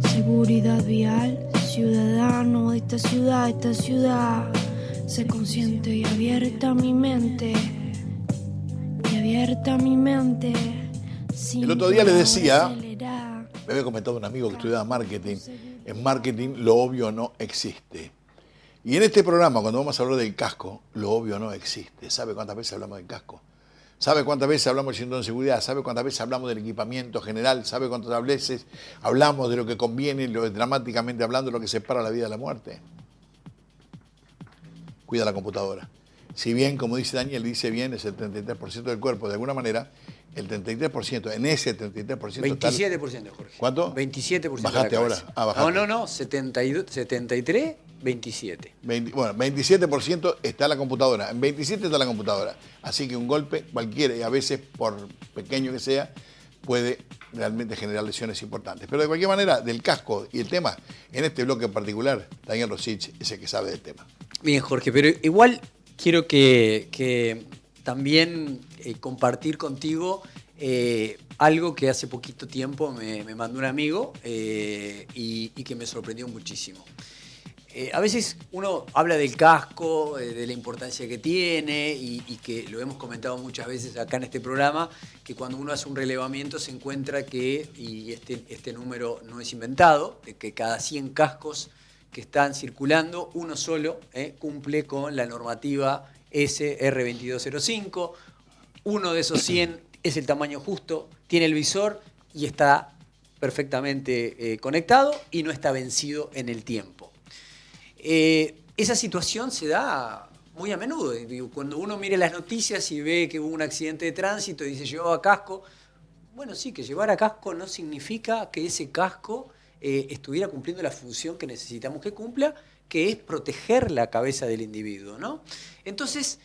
Seguridad vial, ciudadano de esta ciudad, sé consciente y abierta mi mente, El otro día les decía, me había comentado un amigo que estudiaba marketing, en marketing lo obvio no existe. Y en este programa, cuando vamos a hablar del casco, lo obvio no existe. ¿Sabe cuántas veces hablamos del casco? ¿Sabe cuántas veces hablamos del cinturón de seguridad? ¿Sabe cuántas veces hablamos del equipamiento general? ¿Sabe cuántas veces hablamos de lo que conviene, dramáticamente hablando, lo que separa la vida de la muerte? Cuida la computadora. Si bien, como dice Daniel, dice bien, es el 33% del cuerpo, de alguna manera, el 33%, en ese 33%... 27%, Jorge. ¿Cuánto? 27%. Bajaste ahora. Bajaste. No, 73, 27. Bueno, 27% está la computadora, en 27 está la computadora. Así que un golpe cualquiera, y a veces, por pequeño que sea, puede realmente generar lesiones importantes. Pero de cualquier manera, del casco y el tema, en este bloque en particular, Daniel Rosich es el que sabe del tema. Bien, Jorge, pero igual quiero que también compartir contigo algo que hace poquito tiempo me mandó un amigo y que me sorprendió muchísimo. A veces uno habla del casco, de la importancia que tiene y que lo hemos comentado muchas veces acá en este programa, que cuando uno hace un relevamiento se encuentra que, y este número no es inventado, de que cada 100 cascos que están circulando, uno solo cumple con la normativa SR2205. Uno de esos 100 es el tamaño justo, tiene el visor y está perfectamente conectado y no está vencido en el tiempo. Esa situación se da muy a menudo. Cuando uno mira las noticias y ve que hubo un accidente de tránsito y dice llevaba casco, bueno, sí, que llevara casco no significa que ese casco estuviera cumpliendo la función que necesitamos que cumpla, que es proteger la cabeza del individuo, ¿no? Entonces,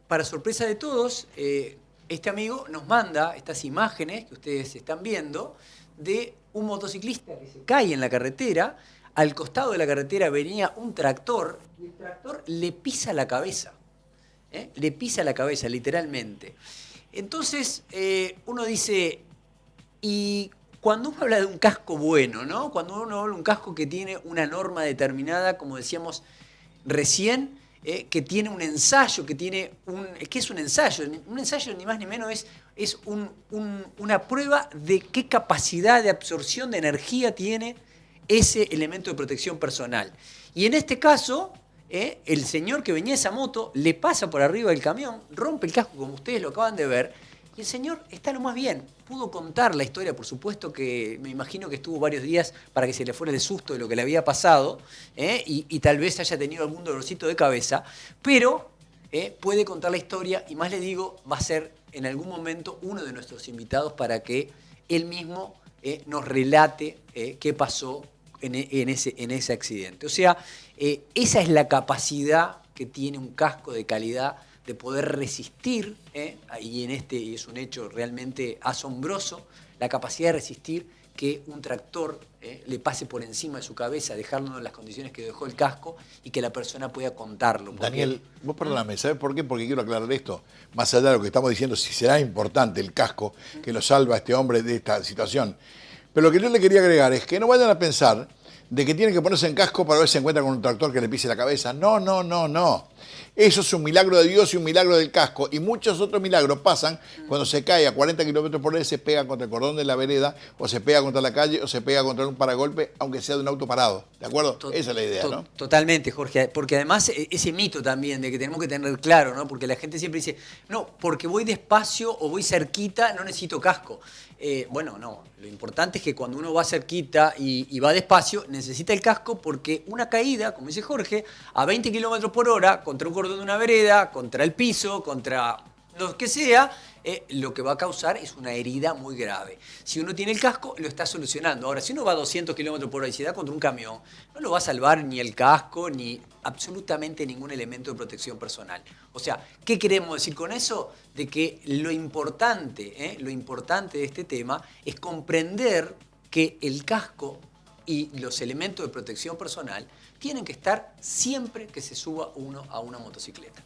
para sorpresa de todos, este amigo nos manda estas imágenes que ustedes están viendo de un motociclista que se cae en la carretera. Al costado de la carretera venía un tractor y el tractor le pisa la cabeza. Le pisa la cabeza, literalmente. Entonces, uno dice, y cuando uno habla de un casco bueno, ¿no? Cuando uno habla de un casco que tiene una norma determinada, como decíamos recién, que tiene un ensayo, que es un ensayo. Un ensayo ni más ni menos es una prueba de qué capacidad de absorción de energía tiene ese elemento de protección personal. Y en este caso, el señor que venía esa moto le pasa por arriba del camión, rompe el casco como ustedes lo acaban de ver, y el señor está lo más bien. Pudo contar la historia, por supuesto que me imagino que estuvo varios días para que se le fuera el susto de lo que le había pasado, y tal vez haya tenido algún dolorcito de cabeza, pero puede contar la historia, y más le digo, va a ser en algún momento uno de nuestros invitados para que él mismo nos relate qué pasó en ese accidente. O sea, esa es la capacidad que tiene un casco de calidad de poder resistir, y es un hecho realmente asombroso, la capacidad de resistir que un tractor le pase por encima de su cabeza, dejarlo en las condiciones que dejó el casco y que la persona pueda contarlo. Daniel, vos perdóname, ¿sabes por qué? Porque quiero aclarar esto. Más allá de lo que estamos diciendo, si será importante el casco que lo salva a este hombre de esta situación. Pero lo que yo le quería agregar es que no vayan a pensar de que tienen que ponerse en casco para ver si se encuentra con un tractor que le pise la cabeza. No, no, no, no. Eso es un milagro de Dios y un milagro del casco. Y muchos otros milagros pasan cuando se cae a 40 kilómetros por hora y se pega contra el cordón de la vereda, o se pega contra la calle, o se pega contra un paragolpe, aunque sea de un auto parado. ¿De acuerdo? Esa es la idea, ¿no? Totalmente, Jorge. Porque además ese mito también de que tenemos que tener claro, ¿no? Porque la gente siempre dice, no, porque voy despacio o voy cerquita, no necesito casco. Bueno, no. Lo importante es que cuando uno va cerquita y va despacio, necesita el casco porque una caída, como dice Jorge, a 20 kilómetros por hora, contra un cordón de una vereda, contra el piso, contra lo que sea, lo que va a causar es una herida muy grave. Si uno tiene el casco, lo está solucionando. Ahora, si uno va a 200 kilómetros por hora y se da contra un camión, no lo va a salvar ni el casco, ni absolutamente ningún elemento de protección personal. O sea, ¿qué queremos decir con eso? De que lo importante de este tema es comprender que el casco y los elementos de protección personal tienen que estar siempre que se suba uno a una motocicleta.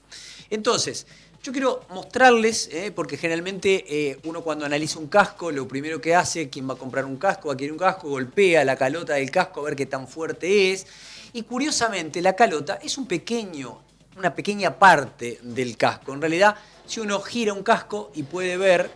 Entonces, yo quiero mostrarles, porque generalmente uno cuando analiza un casco, lo primero que hace, quien va a comprar un casco, va a querer un casco, golpea la calota del casco a ver qué tan fuerte es. Y curiosamente, la calota es una pequeña parte del casco. En realidad, si uno gira un casco y puede ver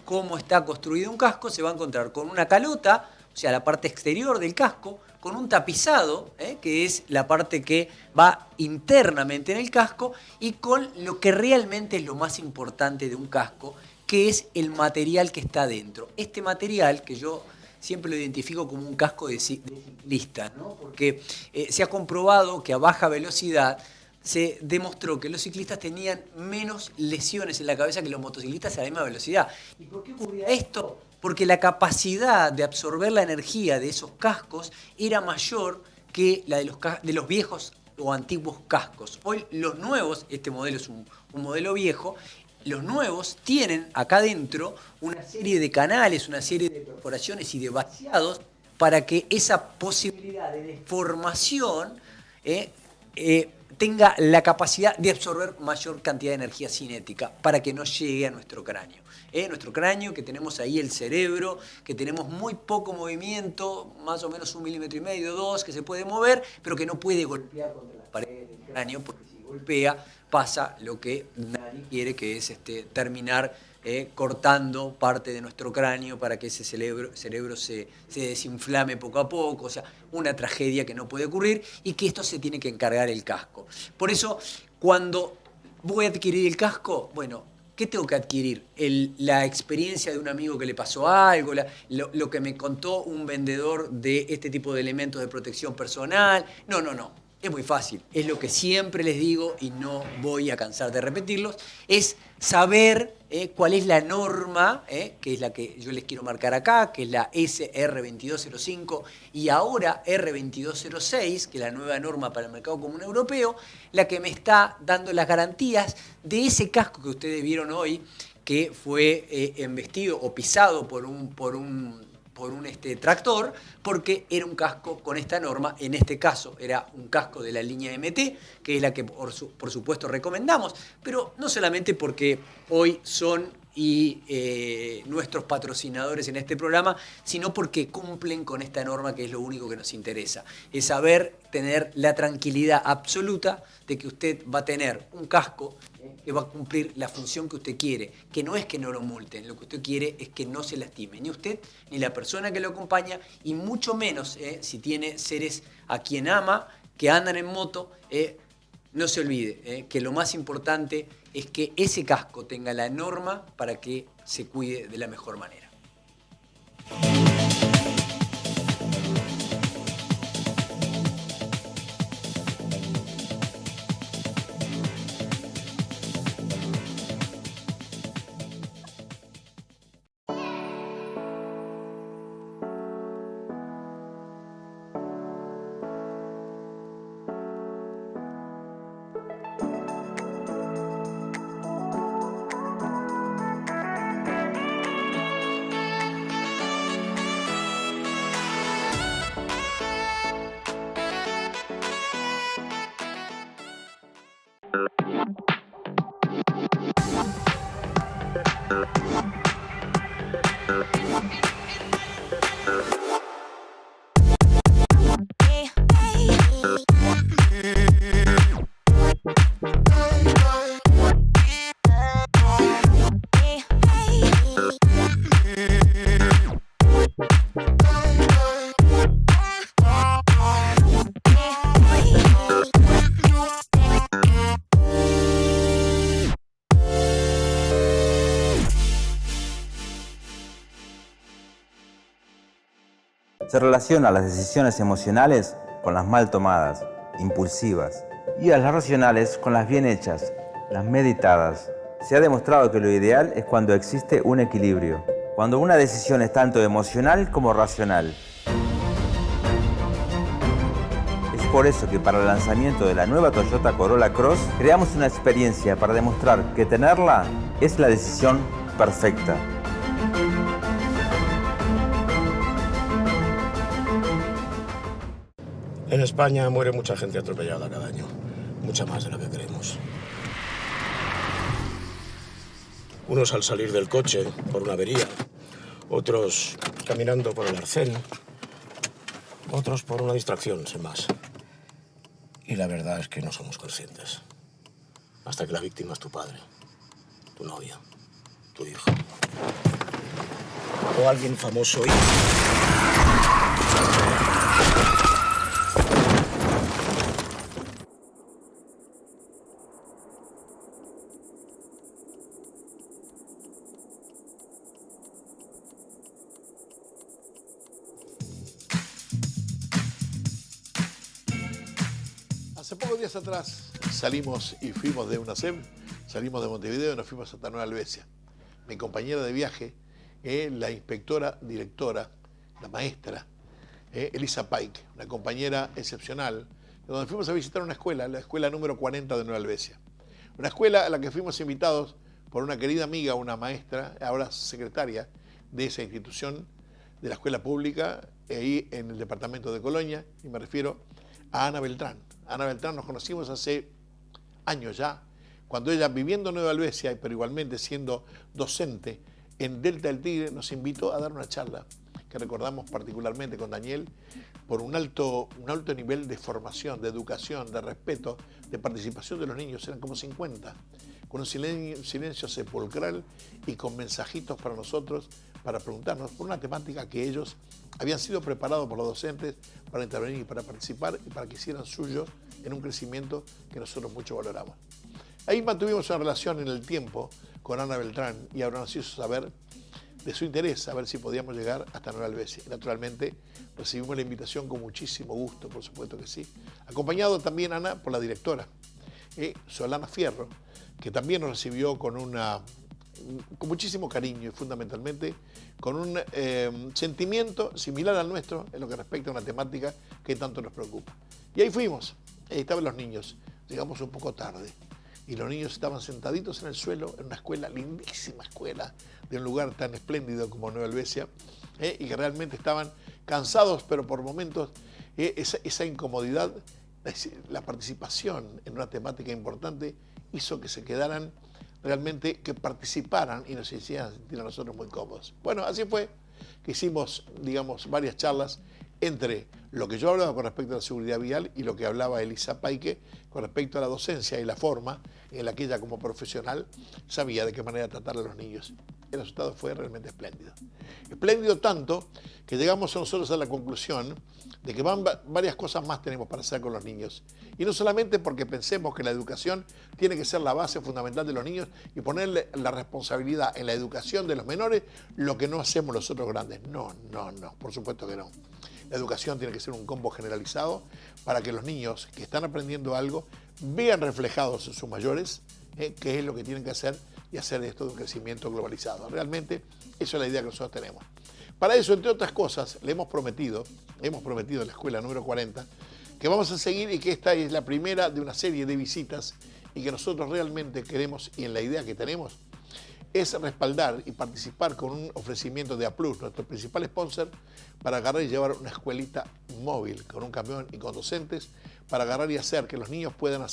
cómo está construido un casco, se va a encontrar con una calota, o sea, la parte exterior del casco, con un tapizado, que es la parte que va internamente en el casco, y con lo que realmente es lo más importante de un casco, que es el material que está dentro. Este material, que yo siempre lo identifico como un casco de ciclista, ¿no? Porque se ha comprobado que a baja velocidad se demostró que los ciclistas tenían menos lesiones en la cabeza que los motociclistas a la misma velocidad. ¿Y por qué ocurría esto? Porque la capacidad de absorber la energía de esos cascos era mayor que la de los viejos o antiguos cascos. Hoy los nuevos, este modelo es un modelo viejo, los nuevos tienen acá adentro una serie de canales, una serie de perforaciones y de vaciados para que esa posibilidad de deformación tenga la capacidad de absorber mayor cantidad de energía cinética para que no llegue a nuestro cráneo. Nuestro cráneo, que tenemos ahí el cerebro, que tenemos muy poco movimiento, más o menos 1,5 milímetros, 2, que se puede mover, pero que no puede golpear contra las paredes del cráneo, porque si golpea pasa lo que nadie quiere, que es terminar cortando parte de nuestro cráneo para que ese cerebro se desinflame poco a poco, o sea, una tragedia que no puede ocurrir y que esto se tiene que encargar el casco. Por eso, cuando voy a adquirir el casco, bueno, ¿qué tengo que adquirir? La experiencia de un amigo que le pasó algo, lo que me contó un vendedor de este tipo de elementos de protección personal. No. Es muy fácil. Es lo que siempre les digo y no voy a cansar de repetirlos. Es saber cuál es la norma, que es la que yo les quiero marcar acá, que es la SR2205 y ahora R2206, que es la nueva norma para el mercado común europeo, la que me está dando las garantías de ese casco que ustedes vieron hoy, que fue embestido o pisado por un tractor, porque era un casco con esta norma. En este caso era un casco de la línea MT, que es la que por supuesto recomendamos, pero no solamente porque hoy son nuestros patrocinadores en este programa, sino porque cumplen con esta norma, que es lo único que nos interesa. Es saber tener la tranquilidad absoluta de que usted va a tener un casco que va a cumplir la función que usted quiere, que no es que no lo multen, lo que usted quiere es que no se lastime, ni usted, ni la persona que lo acompaña, y mucho menos si tiene seres a quien ama, que andan en moto. No se olvide que lo más importante es que ese casco tenga la norma para que se cuide de la mejor manera. Se relaciona las decisiones emocionales con las mal tomadas, impulsivas, y a las racionales con las bien hechas, las meditadas. Se ha demostrado que lo ideal es cuando existe un equilibrio, cuando una decisión es tanto emocional como racional. Es por eso que para el lanzamiento de la nueva Toyota Corolla Cross creamos una experiencia para demostrar que tenerla es la decisión perfecta. En España muere mucha gente atropellada cada año, mucha más de la que creemos. Unos al salir del coche por una avería, otros caminando por el arcén, otros por una distracción, sin más. Y la verdad es que no somos conscientes. Hasta que la víctima es tu padre, tu novia, tu hijo. O alguien famoso y... Hace pocos días atrás salimos y fuimos de UNACEB, salimos de Montevideo y nos fuimos a Nueva Albesia. Mi compañera de viaje, la inspectora, directora, la maestra, Elisa Pike, una compañera excepcional, donde fuimos a visitar una escuela, la escuela número 40 de Nueva Albesia. Una escuela a la que fuimos invitados por una querida amiga, una maestra, ahora secretaria de esa institución, de la escuela pública, ahí en el departamento de Colonia, y me refiero a Ana Beltrán. Ana Beltrán nos conocimos hace años ya, cuando ella, viviendo en Nueva Helvecia, pero igualmente siendo docente en Delta del Tigre, nos invitó a dar una charla que recordamos particularmente con Daniel, por un alto nivel de formación, de educación, de respeto, de participación de los niños. Eran como 50, con un silencio sepulcral y con mensajitos para nosotros, para preguntarnos por una temática que ellos habían sido preparados por los docentes para intervenir y para participar y para que hicieran suyos en un crecimiento que nosotros mucho valoramos. Ahí mantuvimos una relación en el tiempo con Ana Beltrán y ahora nos hizo saber de su interés, a ver si podíamos llegar hasta Nueva Helvecia. Y naturalmente recibimos la invitación con muchísimo gusto, por supuesto que sí. Acompañado también, Ana, por la directora, Solana Fierro, que también nos recibió con muchísimo cariño y fundamentalmente con un sentimiento similar al nuestro en lo que respecta a una temática que tanto nos preocupa. Y ahí fuimos, ahí estaban los niños, llegamos un poco tarde. Y los niños estaban sentaditos en el suelo, en una escuela, lindísima escuela, de un lugar tan espléndido como Nueva Helvecia, y que realmente estaban cansados, pero por momentos esa incomodidad, la participación en una temática importante, hizo que se quedaran realmente, que participaran y nos hicieran sentir a nosotros muy cómodos. Bueno, así fue que hicimos, digamos, varias charlas entre lo que yo hablaba con respecto a la seguridad vial y lo que hablaba Elisa Paique con respecto a la docencia y la forma en la que ella como profesional sabía de qué manera tratar a los niños. El resultado fue realmente espléndido. Espléndido tanto que llegamos nosotros a la conclusión de que varias cosas más tenemos para hacer con los niños. Y no solamente porque pensemos que la educación tiene que ser la base fundamental de los niños y ponerle la responsabilidad en la educación de los menores, lo que no hacemos los otros grandes. No, por supuesto que no. La educación tiene que ser un combo generalizado para que los niños que están aprendiendo algo vean reflejados en sus mayores qué es lo que tienen que hacer y hacer esto de un crecimiento globalizado. Realmente, eso es la idea que nosotros tenemos. Para eso, entre otras cosas, le hemos prometido en la escuela número 40, que vamos a seguir y que esta es la primera de una serie de visitas y que nosotros realmente queremos, y en la idea que tenemos, es respaldar y participar con un ofrecimiento de A+, nuestro principal sponsor, para agarrar y llevar una escuelita móvil con un camión y con docentes, para agarrar y hacer que los niños puedan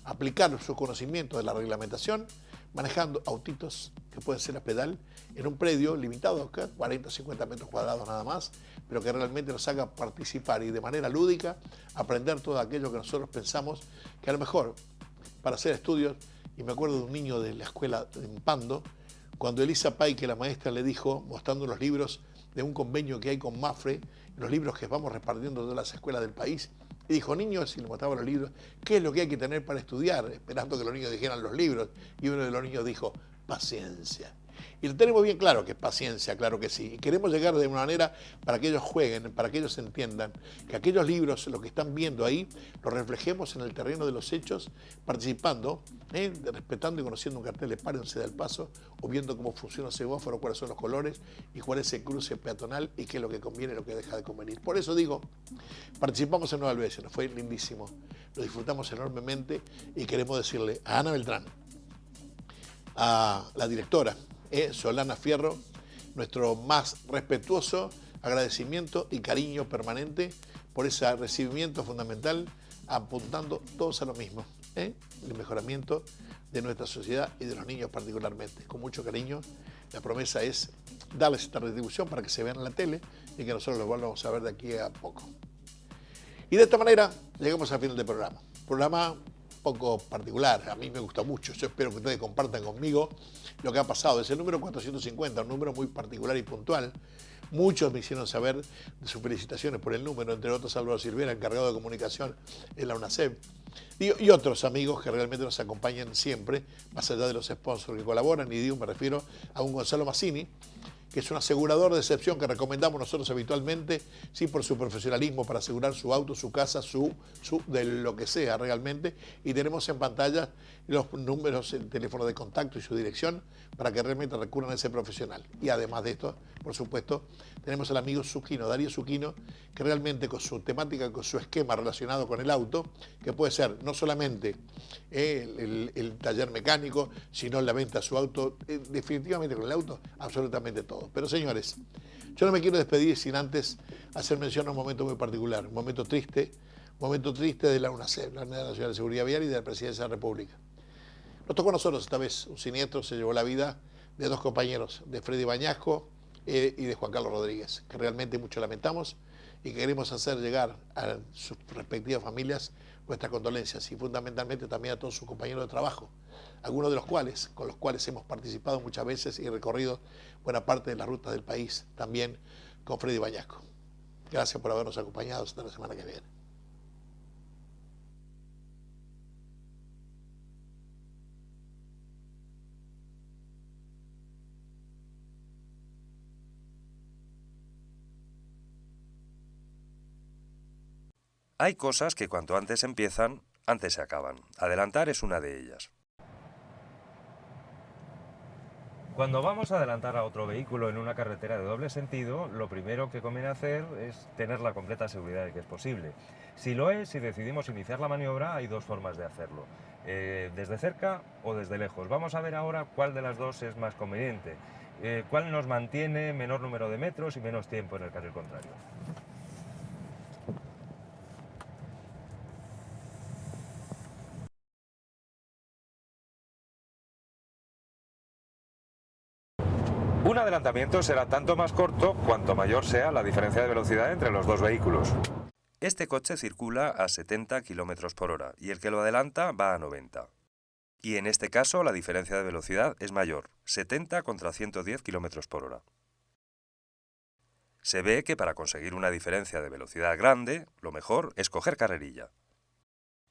aplicar sus conocimientos de la reglamentación, manejando autitos que pueden ser a pedal en un predio limitado acá, 40 o 50 metros cuadrados nada más, pero que realmente nos haga participar y de manera lúdica aprender todo aquello que nosotros pensamos que a lo mejor para hacer estudios. Y me acuerdo de un niño de la escuela en Pando, cuando Elisa Paique, la maestra, le dijo, mostrando los libros de un convenio que hay con Mafre, los libros que vamos repartiendo de todas las escuelas del país, y dijo, niños, y le mostraba los libros, ¿qué es lo que hay que tener para estudiar? Esperando que los niños dijeran los libros, y uno de los niños dijo, paciencia. Y lo tenemos bien claro que es paciencia, claro que sí. Y queremos llegar de una manera para que ellos jueguen, para que ellos entiendan que aquellos libros, lo que están viendo ahí, los reflejemos en el terreno de los hechos, participando, respetando y conociendo un cartel de párense del paso, o viendo cómo funciona el semáforo, cuáles son los colores y cuál es el cruce peatonal y qué es lo que conviene y lo que deja de convenir. Por eso digo, participamos en Nueva Helvecia, nos fue lindísimo, lo disfrutamos enormemente y queremos decirle a Ana Beltrán, a la directora, Solana Fierro, nuestro más respetuoso agradecimiento y cariño permanente por ese recibimiento fundamental, apuntando todos a lo mismo, el mejoramiento de nuestra sociedad y de los niños particularmente. Con mucho cariño, la promesa es darles esta retribución para que se vean en la tele y que nosotros los vamos a ver de aquí a poco. Y de esta manera llegamos al final del programa. Programa poco particular, a mí me gusta mucho, yo espero que ustedes compartan conmigo lo que ha pasado. Es el número 450, un número muy particular y puntual. Muchos me hicieron saber de sus felicitaciones por el número, entre otros Álvaro Silvera, encargado de comunicación en la UNACEP, y otros amigos que realmente nos acompañan siempre, más allá de los sponsors que colaboran, y digo, me refiero a un Gonzalo Mazzini, que es un asegurador de excepción que recomendamos nosotros habitualmente, sí, por su profesionalismo para asegurar su auto, su casa, de lo que sea realmente. Y tenemos en pantalla los números, el teléfono de contacto y su dirección para que realmente recurran a ese profesional. Y además de esto, por supuesto, tenemos al amigo Zucchino, Darío Zucchino, que realmente con su temática, con su esquema relacionado con el auto, que puede ser hacer no solamente el taller mecánico, sino la venta de su auto, definitivamente con el auto, absolutamente todo. Pero señores, yo no me quiero despedir sin antes hacer mención a un momento muy particular, un momento triste de la UNASEP, la Unidad Nacional de Seguridad Vial, y de la Presidencia de la República. Nos tocó a nosotros esta vez un siniestro, se llevó la vida de dos compañeros, de Freddy Bañasco y de Juan Carlos Rodríguez, que realmente mucho lamentamos y que queremos hacer llegar a sus respectivas familias nuestras condolencias y fundamentalmente también a todos sus compañeros de trabajo, algunos de los cuales, con los cuales hemos participado muchas veces y recorrido buena parte de las rutas del país, también con Freddy Bañasco. Gracias por habernos acompañado hasta la semana que viene. Hay cosas que cuanto antes empiezan, antes se acaban. Adelantar es una de ellas. Cuando vamos a adelantar a otro vehículo en una carretera de doble sentido, lo primero que conviene hacer es tener la completa seguridad de que es posible. Si lo es, si decidimos iniciar la maniobra, hay dos formas de hacerlo. Desde cerca o desde lejos. Vamos a ver ahora cuál de las dos es más conveniente. Cuál nos mantiene menor número de metros y menos tiempo en el carril contrario. Un adelantamiento será tanto más corto cuanto mayor sea la diferencia de velocidad entre los dos vehículos. Este coche circula a 70 km por hora y el que lo adelanta va a 90. Y en este caso la diferencia de velocidad es mayor, 70 contra 110 km por hora. Se ve que para conseguir una diferencia de velocidad grande, lo mejor es coger carrerilla.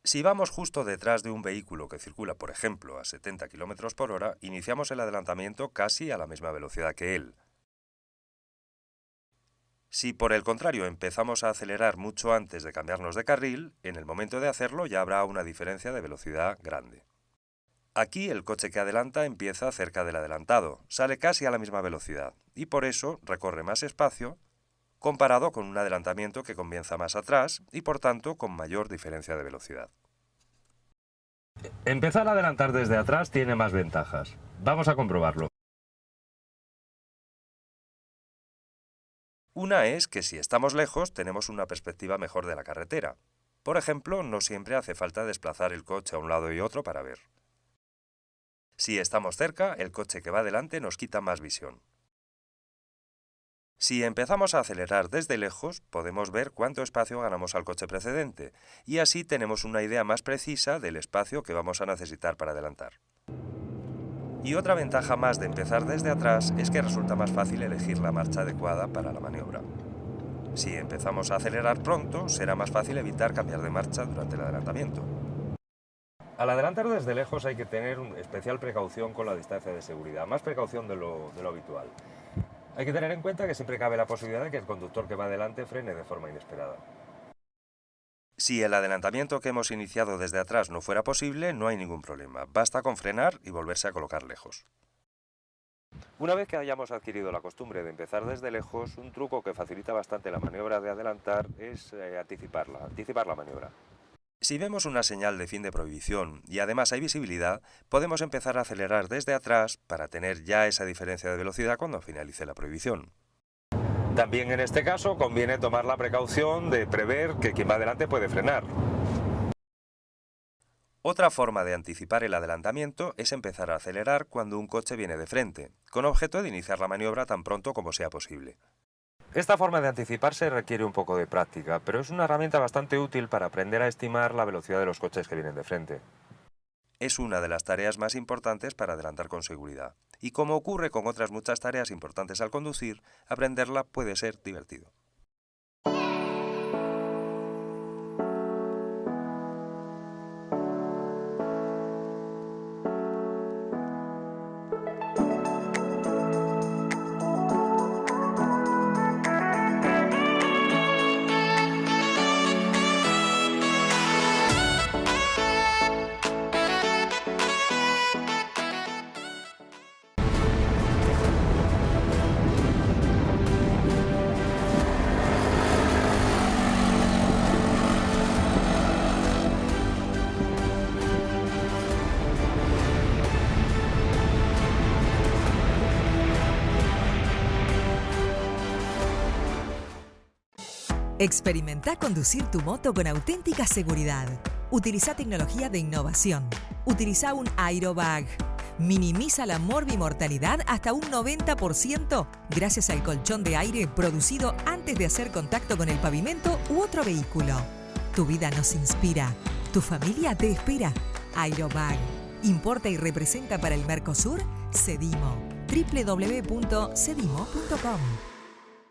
Si vamos justo detrás de un vehículo que circula, por ejemplo, a 70 km por hora, iniciamos el adelantamiento casi a la misma velocidad que él. Si por el contrario empezamos a acelerar mucho antes de cambiarnos de carril, en el momento de hacerlo ya habrá una diferencia de velocidad grande. Aquí el coche que adelanta empieza cerca del adelantado, sale casi a la misma velocidad y por eso recorre más espacio comparado con un adelantamiento que comienza más atrás y por tanto con mayor diferencia de velocidad. Empezar a adelantar desde atrás tiene más ventajas. Vamos a comprobarlo. Una es que si estamos lejos tenemos una perspectiva mejor de la carretera. Por ejemplo, no siempre hace falta desplazar el coche a un lado y otro para ver. Si estamos cerca, el coche que va delante nos quita más visión. Si empezamos a acelerar desde lejos, podemos ver cuánto espacio ganamos al coche precedente, y así tenemos una idea más precisa del espacio que vamos a necesitar para adelantar. Y otra ventaja más de empezar desde atrás es que resulta más fácil elegir la marcha adecuada para la maniobra. Si empezamos a acelerar pronto, será más fácil evitar cambiar de marcha durante el adelantamiento. Al adelantar desde lejos hay que tener especial precaución con la distancia de seguridad, más precaución de lo habitual. Hay que tener en cuenta que siempre cabe la posibilidad de que el conductor que va adelante frene de forma inesperada. Si el adelantamiento que hemos iniciado desde atrás no fuera posible, no hay ningún problema. Basta con frenar y volverse a colocar lejos. Una vez que hayamos adquirido la costumbre de empezar desde lejos, un truco que facilita bastante la maniobra de adelantar es anticipar la maniobra. Si vemos una señal de fin de prohibición y además hay visibilidad, podemos empezar a acelerar desde atrás para tener ya esa diferencia de velocidad cuando finalice la prohibición. También en este caso conviene tomar la precaución de prever que quien va adelante puede frenar. Otra forma de anticipar el adelantamiento es empezar a acelerar cuando un coche viene de frente, con objeto de iniciar la maniobra tan pronto como sea posible. Esta forma de anticiparse requiere un poco de práctica, pero es una herramienta bastante útil para aprender a estimar la velocidad de los coches que vienen de frente. Es una de las tareas más importantes para adelantar con seguridad, y como ocurre con otras muchas tareas importantes al conducir, aprenderla puede ser divertido. Experimenta conducir tu moto con auténtica seguridad. Utiliza tecnología de innovación. Utiliza un aerobag. Minimiza la morbimortalidad hasta un 90% gracias al colchón de aire producido antes de hacer contacto con el pavimento u otro vehículo. Tu vida nos inspira. Tu familia te espera. Aerobag. Importa y representa para el Mercosur Sedimo. www.sedimo.com